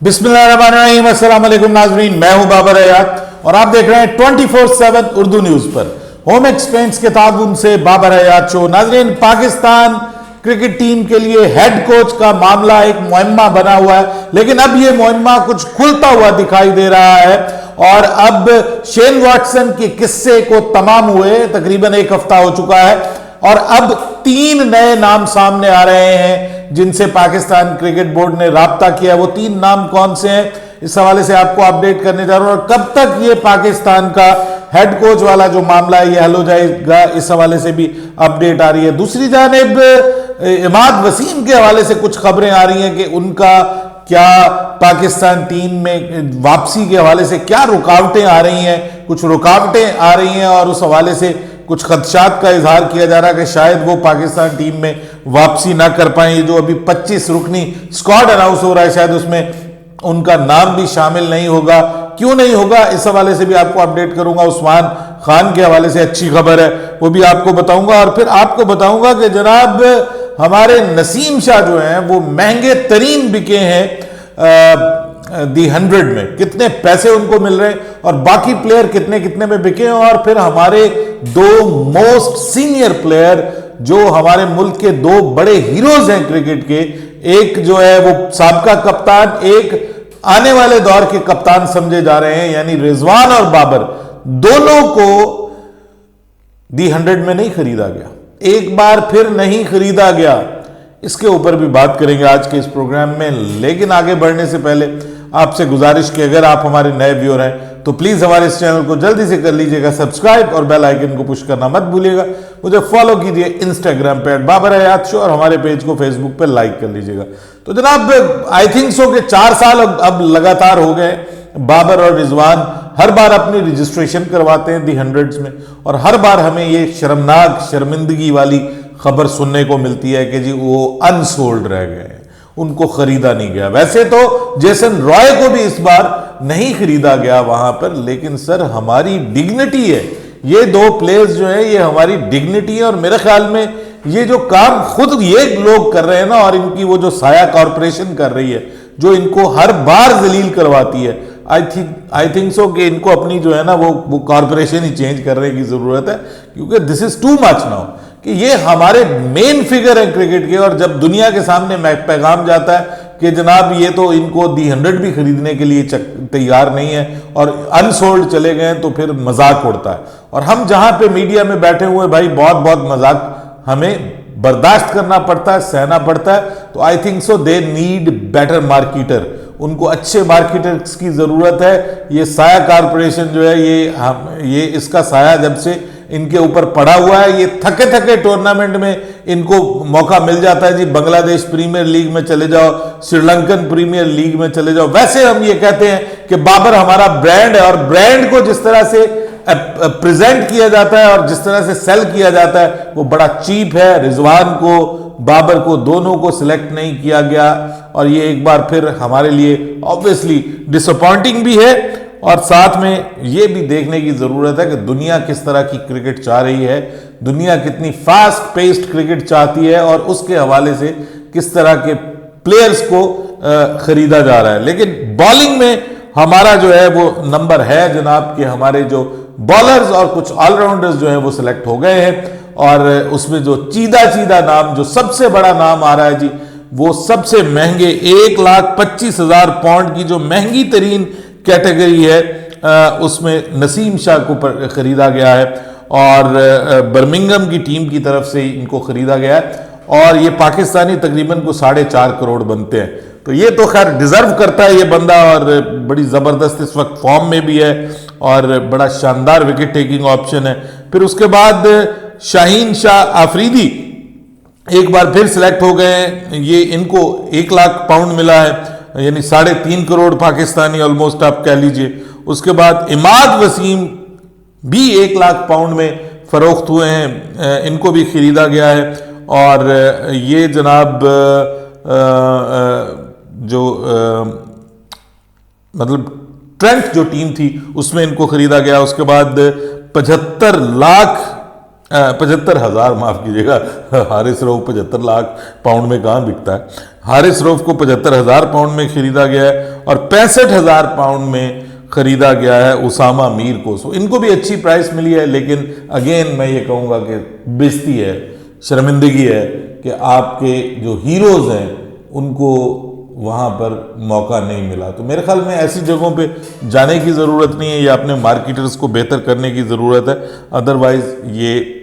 बिस्मिल्लाहिर्रहमानिर्रहीम, अस्सलाम वालेकुम नाज़रीन, मैं हूं बाबर हयात और आप देख रहे हैं 24/7 उर्दू न्यूज पर होम एक्सपेंस के ताउन से बाबर हयात शो। नाज़रीन, पाकिस्तान क्रिकेट टीम के लिए हेड कोच का मामला एक मुअम्मा बना हुआ है, लेकिन अब यह मुअम्मा कुछ खुलता हुआ दिखाई दे रहा है और अब शेन वॉटसन के किस्से को तमाम हुए तकरीबन एक हफ्ता हो चुका है और अब 3 नए नाम सामने आ रहे हैं जिनसे पाकिस्तान क्रिकेट बोर्ड ने राब्ता किया। वो 3 नाम कौन से हैं, इस हवाले से आपको अपडेट करने जा रहा हूं और कब तक ये पाकिस्तान का हेड कोच वाला जो मामला है ये हल हो जाएगा, इस हवाले से भी अपडेट आ रही है। दूसरी जानिब इमाद वसीम के हवाले से कुछ खबरें आ रही हैं कि उनका क्या पाकिस्तान टीम में वापसी के हवाले से क्या रुकावटें आ रही हैं, कुछ रुकावटें आ रही हैं और उस हवाले से कुछ खदशात का इजहार किया जा रहा है कि शायद वो पाकिस्तान टीम में वापसी ना कर पाए। ये जो अभी 25 रुकनी स्क्वाड अनाउंस हो रहा है, शायद उसमें उनका नाम भी शामिल नहीं होगा। क्यों नहीं होगा, इस हवाले से भी आपको अपडेट करूंगा। उस्मान खान के हवाले से अच्छी खबर है, वो भी आपको बताऊंगा और फिर आपको बताऊंगा कि जनाब हमारे नसीम शाह जो हैं वो महंगे तरीन बिके हैं दी 100 में, कितने पैसे उनको मिल रहे हैं और बाकी प्लेयर कितने कितने में बिके हैं। और फिर हमारे 2 मोस्ट सीनियर प्लेयर जो हमारे मुल्क के 2 बड़े हीरोज हैं क्रिकेट के, एक जो है वो साबका कप्तान, एक आने वाले दौर के कप्तान समझे जा रहे हैं, यानी रिजवान और बाबर, दोनों को दी 100 में नहीं खरीदा गया, एक बार फिर नहीं खरीदा गया। इसके ऊपर भी बात करेंगे आज के इस प्रोग्राम में, लेकिन आगे बढ़ने से पहले आपसे गुजारिश कि अगर आप हमारे नए व्यूअर हैं तो प्लीज हमारे इस चैनल को जल्दी से कर लीजिएगा सब्सक्राइब और बेल आइकन को पुश करना मत भूलिएगा। मुझे फॉलो कीजिए इंस्टाग्राम पे @बाबर हयात शो और हमारे पेज को फेसबुक पे लाइक कर लीजिएगा। तो जनाब आई थिंक सो कि 4 साल अब लगातार हो गए बाबर और रिजवान हर बार अपनी रजिस्ट्रेशन करवाते हैं दी 100 में और हर बार हमें ये शर्मनाक शर्मिंदगी वाली खबर सुनने को मिलती है कि जी वो अनसोल्ड रह गए, उनको खरीदा नहीं गया। वैसे तो जेसन रॉय को भी इस बार नहीं खरीदा गया वहां पर, लेकिन सर हमारी डिग्निटी है, ये 2 प्लेयर्स जो है ये हमारी डिग्निटी है और मेरे ख्याल में ये जो काम खुद ये लोग कर रहे हैं ना और इनकी वो जो साया कॉरपोरेशन कर रही है जो इनको हर बार जलील करवाती है, आई थिंक सो कि इनको अपनी जो है ना वो कॉरपोरेशन ही चेंज करने की जरूरत है, क्योंकि this is too much now कि ये हमारे मेन फिगर हैं क्रिकेट के और जब दुनिया के सामने पैगाम जाता है कि जनाब ये तो इनको दी 100 भी खरीदने के लिए तैयार नहीं है और अनसोल्ड चले गए, तो फिर मजाक उड़ता है। और हम जहां पे मीडिया में बैठे हुए भाई बहुत मजाक हमें बर्दाश्त करना पड़ता है, सहना पड़ता है। तो I think so they need better marketer, उनको अच्छे मार्केटर्स की जरूरत है। ये साया कॉरपोरेशन जो है ये इसका साया जब से इनके ऊपर पड़ा हुआ है, ये थके थके टूर्नामेंट में इनको मौका मिल जाता है जी, बांग्लादेश प्रीमियर लीग में चले जाओ, श्रीलंकन प्रीमियर लीग में चले जाओ। वैसे हम ये कहते हैं कि बाबर हमारा ब्रांड है और ब्रांड को जिस तरह से प्रेजेंट किया जाता है और जिस तरह से सेल किया जाता है वो बड़ा चीप है। रिजवान को, बाबर को, दोनों को सिलेक्ट नहीं किया गया और ये एक बार फिर हमारे लिए ऑब्वियसली डिसअपॉइंटिंग भी है और साथ में ये भी देखने की जरूरत है कि दुनिया किस तरह की क्रिकेट चाह रही है, दुनिया कितनी फास्ट पेस्ड क्रिकेट चाहती है और उसके हवाले से किस तरह के प्लेयर्स को खरीदा जा रहा है। लेकिन बॉलिंग में हमारा जो है वो नंबर है जनाब कि हमारे जो बॉलर्स और कुछ ऑलराउंडर्स जो है वो सिलेक्ट हो गए हैं और उसमें जो चीदा नाम, जो सबसे बड़ा नाम आ रहा है जी, वो सबसे महंगे 1,25,000 पाउंड की जो महंगी तरीन कैटेगरी है उसमें नसीम शाह को खरीदा गया है और बर्मिंघम की टीम की तरफ से इनको खरीदा गया है और ये पाकिस्तानी तकरीबन को 4.5 करोड़ बनते हैं। तो ये तो खैर डिजर्व करता है ये बंदा और बड़ी जबरदस्त इस वक्त फॉर्म में भी है और बड़ा शानदार विकेट टेकिंग ऑप्शन है। फिर उसके बाद शाहीन शाह आफरीदी एक बार फिर सिलेक्ट हो गए हैं, ये इनको 1 लाख पाउंड मिला है, यानी 3.5 करोड़ पाकिस्तानी ऑलमोस्ट आप कह लीजिए। उसके बाद इमाद वसीम भी 1 लाख पाउंड में फरोख्त हुए हैं, इनको भी खरीदा गया है और ये जनाब जो मतलब ट्रेंट जो टीम थी उसमें इनको खरीदा गया। उसके बाद 75,000 माफ कीजिएगा, हारिस रऊफ 75 लाख पाउंड में कहाँ बिकता है, हारिस रऊफ को 75,000 पाउंड में खरीदा गया है और 65,000 पाउंड में खरीदा गया है उसामा मीर को। सो इनको भी अच्छी प्राइस मिली है, लेकिन अगेन मैं ये कहूँगा कि बेइज्जती है, शर्मिंदगी है कि आपके जो हीरोज हैं उनको वहाँ पर मौका नहीं मिला। तो मेरे ख्याल में ऐसी जगहों पे जाने की ज़रूरत नहीं है, या अपने मार्केटर्स को बेहतर करने की ज़रूरत है, अदरवाइज़ ये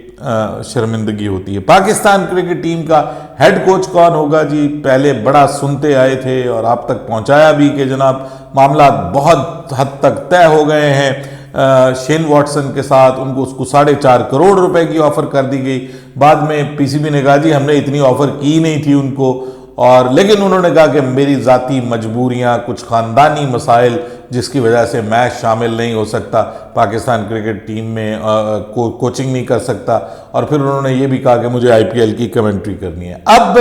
शर्मिंदगी होती है। पाकिस्तान क्रिकेट टीम का हेड कोच कौन होगा जी, पहले बड़ा सुनते आए थे और आप तक पहुंचाया भी कि जनाब मामला बहुत हद तक तय हो गए हैं शेन वॉटसन के साथ। उनको उसको 4.5 करोड़ रुपए की ऑफर कर दी गई। बाद में पीसीबी ने कहा जी हमने इतनी ऑफर की नहीं थी उनको, और लेकिन उन्होंने कहा कि मेरी ज़ाती मजबूरियां, कुछ ख़ानदानी मसाइल जिसकी वजह से मैं शामिल नहीं हो सकता, पाकिस्तान क्रिकेट टीम में कोचिंग नहीं कर सकता। और फिर उन्होंने ये भी कहा कि मुझे आईपीएल की कमेंट्री करनी है। अब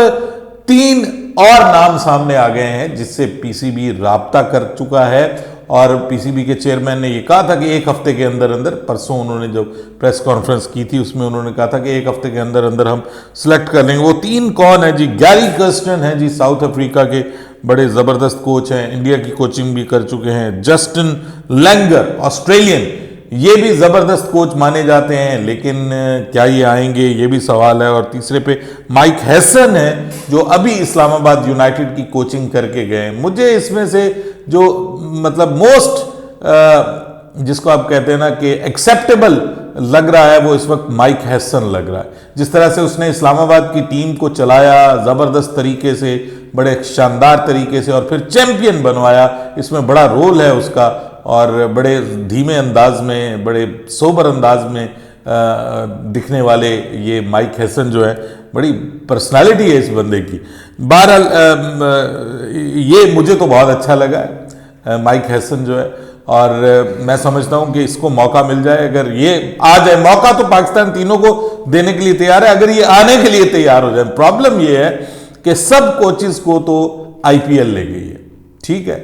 3 और नाम सामने आ गए हैं जिससे पीसीबी राब्ता कर चुका है, और पीसीबी के चेयरमैन ने ये कहा था कि 1 हफ्ते के अंदर अंदर, परसों उन्होंने जो प्रेस कॉन्फ्रेंस की थी उसमें उन्होंने कहा था कि 1 हफ्ते के अंदर अंदर हम सिलेक्ट कर लेंगे। वो 3 कौन है जी? गैरी कर्स्टन है जी, साउथ अफ्रीका के बड़े ज़बरदस्त कोच हैं, इंडिया की कोचिंग भी कर चुके हैं। जस्टिन लैंगर ऑस्ट्रेलियन, ये भी ज़बरदस्त कोच माने जाते हैं, लेकिन क्या ये आएंगे, ये भी सवाल है। और तीसरे पे माइक हैसन है जो अभी इस्लामाबाद यूनाइटेड की कोचिंग करके गए। मुझे इसमें से जो मतलब मोस्ट जिसको आप कहते हैं ना कि एक्सेप्टेबल लग रहा है वो इस वक्त माइक हैसन लग रहा है। जिस तरह से उसने इस्लामाबाद की टीम को चलाया ज़बरदस्त तरीके से, बड़े शानदार तरीके से, और फिर चैंपियन बनवाया, इसमें बड़ा रोल है उसका। और बड़े धीमे अंदाज में, बड़े सोबर अंदाज में दिखने वाले ये माइक हैसन जो है, बड़ी पर्सनालिटी है इस बंदे की। बहरहाल ये मुझे तो बहुत अच्छा लगा है माइक हैसन जो है, और मैं समझता हूं कि इसको मौका मिल जाए, अगर ये आ जाए मौका, तो पाकिस्तान तीनों को देने के लिए तैयार है, अगर ये आने के लिए तैयार हो जाए। प्रॉब्लम ये है कि सब कोचेस को तो आईपीएल ले गई है, ठीक है,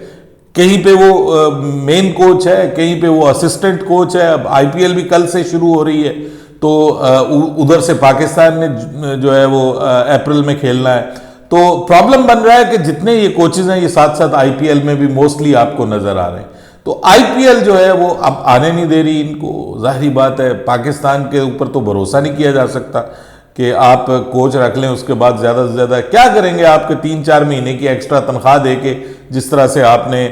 कहीं पे वो मेन कोच है, कहीं पे वो असिस्टेंट कोच है। अब आईपीएल भी कल से शुरू हो रही है, तो उधर से पाकिस्तान ने जो है वो अप्रैल में खेलना है। तो प्रॉब्लम बन रहा है कि जितने ये कोचेज हैं ये साथ साथ आईपीएल में भी मोस्टली आपको नजर आ रहे हैं। तो आईपीएल जो है वो अब आने नहीं दे रही इनको। जाहिर बात है पाकिस्तान के ऊपर तो भरोसा नहीं किया जा सकता कि आप कोच रख लें, उसके बाद ज़्यादा से ज़्यादा क्या करेंगे आपके 3-4 महीने की एक्स्ट्रा तनख्वाह दे के, जिस तरह से आपने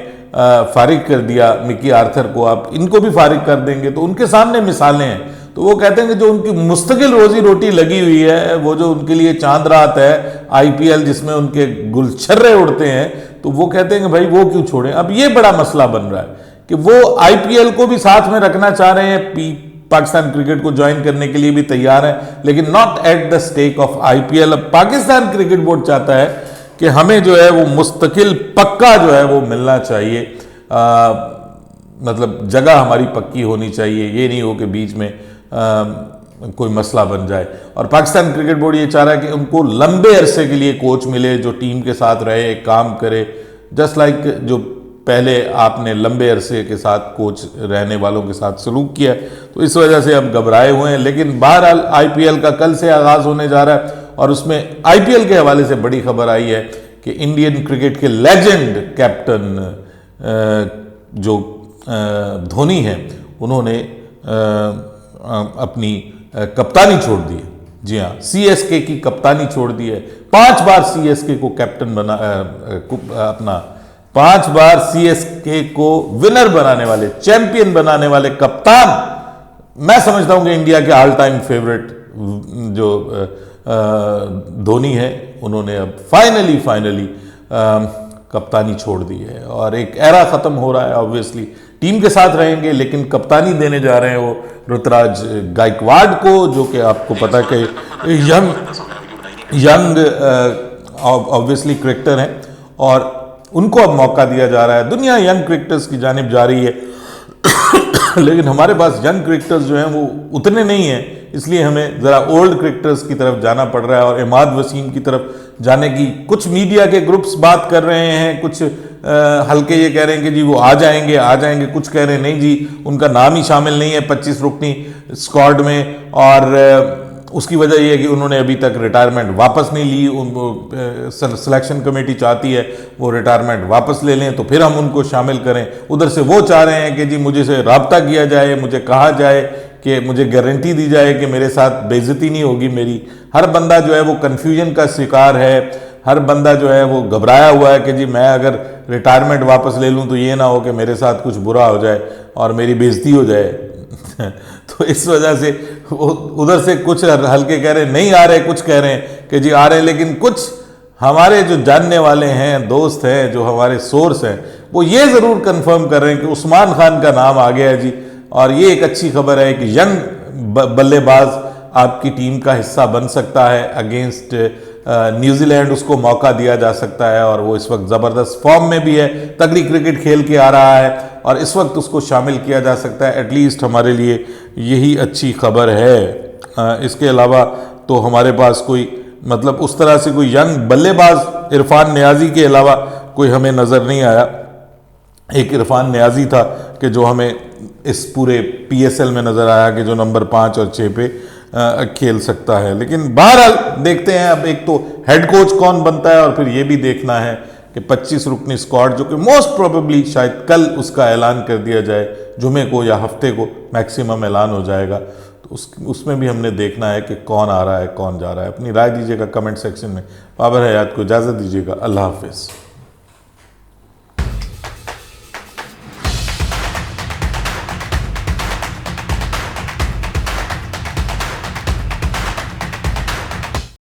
फारिग कर दिया मिकी आर्थर को, आप इनको भी फारिग कर देंगे। तो उनके सामने मिसालें हैं। तो वो कहते हैं कि जो उनकी मुस्तकिल रोजी रोटी लगी हुई है, वो जो उनके लिए चांद रात है आईपीएल, जिसमें उनके गुलछर्रे उड़ते हैं, तो वो कहते हैं कि भाई वो क्यों छोड़ें। अब ये बड़ा मसला बन रहा है कि वो आईपीएल को भी साथ में रखना चाह रहे हैं, पाकिस्तान क्रिकेट को ज्वाइन करने के लिए भी तैयार है, लेकिन not at the stake of IPL. अब पाकिस्तान क्रिकेट बोर्ड चाहता है कि हमें जो है वो मुस्तकिल पक्का जो है वो मिलना चाहिए, मतलब जगह हमारी पक्की होनी चाहिए, ये नहीं हो कि बीच में कोई मसला बन जाए। और पाकिस्तान क्रिकेट बोर्ड ये चाह रहा है कि उनको लंबे अरसे के लिए कोच मिले जो टीम के साथ रहे, काम करे, जस्ट लाइक जो पहले आपने लंबे अरसे के साथ कोच रहने वालों के साथ सलूक किया। तो इस वजह से अब घबराए हुए हैं। लेकिन बहरहाल आईपीएल का कल से आगाज होने जा रहा है, और उसमें आईपीएल के हवाले से बड़ी खबर आई है कि इंडियन क्रिकेट के लेजेंड कैप्टन जो धोनी हैं, उन्होंने अपनी कप्तानी छोड़ दी है। जी हाँ, सीएसके की कप्तानी छोड़ दी है। 5 बार सीएसके को कैप्टन बना अपना 5 बार सीएसके को विनर बनाने वाले, चैंपियन बनाने वाले कप्तान, मैं समझता हूं कि इंडिया के ऑल टाइम फेवरेट जो धोनी है, उन्होंने अब फाइनली कप्तानी छोड़ दी है, और एक एरा खत्म हो रहा है। ऑब्वियसली टीम के साथ रहेंगे, लेकिन कप्तानी देने जा रहे हैं वो ऋतुराज गायकवाड़ को, जो कि आपको पता है कि यंग ऑब्वियसली क्रिकेटर हैं, और उनको अब मौका दिया जा रहा है। दुनिया यंग क्रिकेटर्स की जानिब जा रही है लेकिन हमारे पास यंग क्रिकेटर्स जो हैं वो उतने नहीं हैं, इसलिए हमें ज़रा ओल्ड क्रिकेटर्स की तरफ जाना पड़ रहा है, और इमाद वसीम की तरफ जाने की कुछ मीडिया के ग्रुप्स बात कर रहे हैं, कुछ हल्के ये कह रहे हैं कि जी वो आ जाएंगे, कुछ कह रहे हैं नहीं जी उनका नाम ही शामिल नहीं है 25 रुकनी स्क्वाड में। और उसकी वजह यह है कि उन्होंने अभी तक रिटायरमेंट वापस नहीं ली। सिलेक्शन कमेटी चाहती है वो रिटायरमेंट वापस ले लें तो फिर हम उनको शामिल करें। उधर से वो चाह रहे हैं कि जी मुझे से रब्ता किया जाए, मुझे कहा जाए कि मुझे गारंटी दी जाए कि मेरे साथ बेइज्जती नहीं होगी मेरी। हर बंदा जो है वो कन्फ्यूजन का शिकार है, हर बंदा जो है वो घबराया हुआ है कि जी मैं अगर रिटायरमेंट वापस ले लूँ तो ये ना हो कि मेरे साथ कुछ बुरा हो जाए और मेरी बेइज्जती हो जाए। तो इस वजह से उधर से कुछ हल्के कह रहे हैं नहीं आ रहे, कुछ कह रहे हैं कि जी आ रहे हैं, लेकिन कुछ हमारे जो जानने वाले हैं, दोस्त हैं, जो हमारे सोर्स हैं, वो ये ज़रूर कंफर्म कर रहे हैं कि उस्मान खान का नाम आ गया है जी। और ये एक अच्छी खबर है कि यंग बल्लेबाज आपकी टीम का हिस्सा बन सकता है अगेंस्ट न्यूजीलैंड, उसको मौका दिया जा सकता है और वो इस वक्त ज़बरदस्त फॉर्म में भी है, तगड़ी क्रिकेट खेल के आ रहा है और इस वक्त उसको शामिल किया जा सकता है। एटलीस्ट हमारे लिए यही अच्छी खबर है। इसके अलावा तो हमारे पास कोई मतलब उस तरह से कोई यंग बल्लेबाज इरफान नियाजी के अलावा कोई हमें नज़र नहीं आया। एक इरफान नियाजी था कि जो हमें इस पूरे PSL में नज़र आया कि जो नंबर 5 और 6 पे खेल सकता है। लेकिन बहरहाल देखते हैं, अब एक तो हेड कोच कौन बनता है और फिर ये भी देखना है कि 25 रुकनी स्क्वाड जो कि मोस्ट प्रोबेबली शायद कल उसका ऐलान कर दिया जाए, जुमे को या हफ्ते को मैक्सिमम ऐलान हो जाएगा, तो उसमें भी हमने देखना है कि कौन आ रहा है कौन जा रहा है। अपनी राय दीजिएगा कमेंट सेक्शन में। बाबर हयात को इजाज़त दीजिएगा। अल्लाह हाफिज़।